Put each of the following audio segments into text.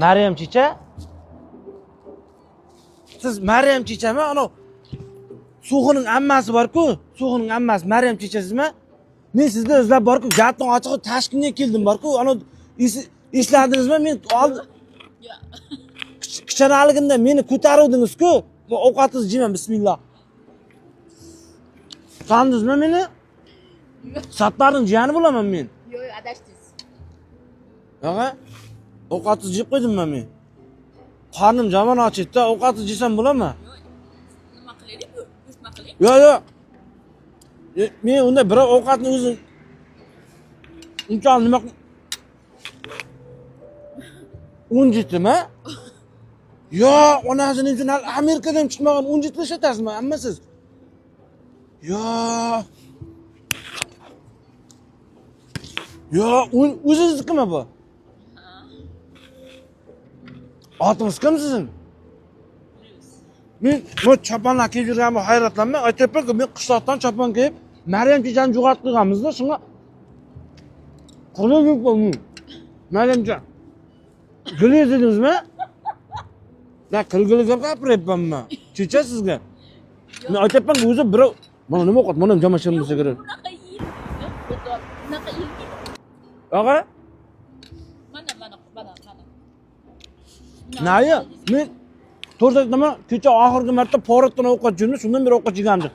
Maryam checha? Siz Maryam chechami? Ana So'g'ining ammasi bor-ku, So'g'ining ammasi Maryam chechasizmi? Men sizni izlab bor-ku, gapning ochig'i Toshkentga keldim bor-ku. Ana esladingizmi? Men kichkinaligimda meni ko'taruvdingiz-ku. Ovqatingizni yeyman, bismillah. Tanidingizmi meni? Sattarning jiyani bo'laman men. Yo'q, adashdingiz. Yo'q. Ovqatingizni yeb qo'ydimmi men? Qornim jamon ochdi-da, ovqatingizni yesam bo'ladimi? Nima qilaylik? Nima qilaylik? Yo'q. Men unda bir ovqatni o'zim unchalik nima unjitimi? Yo'q, onasining uchun Amerikadan chiqmagan unjitni ishlatasizmi, amma siz? Yo'q. Yo'q, o'zingiznikimi bu? Otingiz kim sizin? Men bu choponlar kiyib yurganimga hayratlanmay, aytayapman-ku, men qishloqdan chopon kiyib, Maryam chechani jo'g'atib qo'yganmiz-da, shunga qulay yuribman. Maryamcha. Gulez dedingizmi? Da, kulgili gap gapiryapman men. Checha sizga. Men aytayapman-ku, o'zi birov mana nima o'qat, mana jamashim bo'lsa kerak. Bunaqa yil. Bunaqa yil. Og'a? Mana. Naya, men to'rdakdama kecha oxirgi marta Poratdan ovqat yedim, shundan beri ovqat yegandim.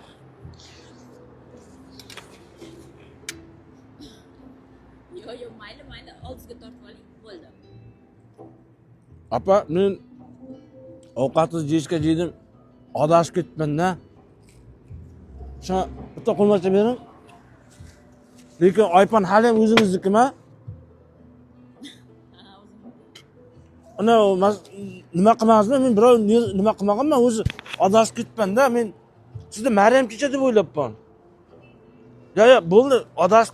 Yo'q, mayli, oldizga tortib oling, bo'ldi. Apa, men ovqatingizni yeyishga yedim, adashib ketibman-da. Shuna bitta qo'lmacha bering. Lekin aypan hali ham o'zingiznikimi? Ana nima qilmaysizmi? Men birov nima qilmaganman, o'zi adashib ketibman-da. Men sizni Maryam checha deb o'ylabman. Yo'q, bo'ldi, adashib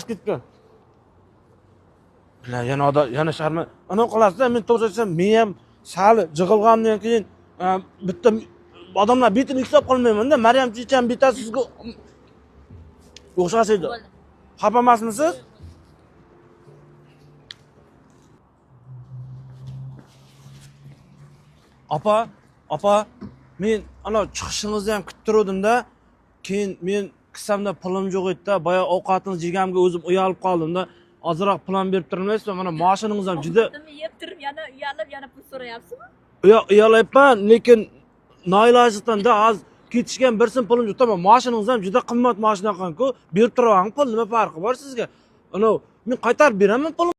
ketibman. Bilan yana sharma. Ana qilasiz-da, men to'g'ri aytsam, men ham sal jig'ilgandan keyin bitta odamlar betini hisob qilmayman-da. Maryam chechani bitasi sizga o'xshash edi. Xafa emasmisiz? Apa, men ana chiqishingizni ham kutib turdim-da. Keyin men qissamda pulim yo'q edi-da. Boya ovqatingizni yeganimga o'zim uyalib qoldim-da. Ozroq plan berib turmaysizmi? Mana mashinangiz ham juda Yeb turib, uyalib, pul so'rayapsizmi? Yo'q, uyalayapman, lekin noilojlikdan-da az ketishgan bir so'm pulim yo'q. Tamam, mashinangiz ham juda qimmat mashina ekan-ku. Berib turaman, pul nima farqi bor sizga? Ana men qaytarib beraman pulni.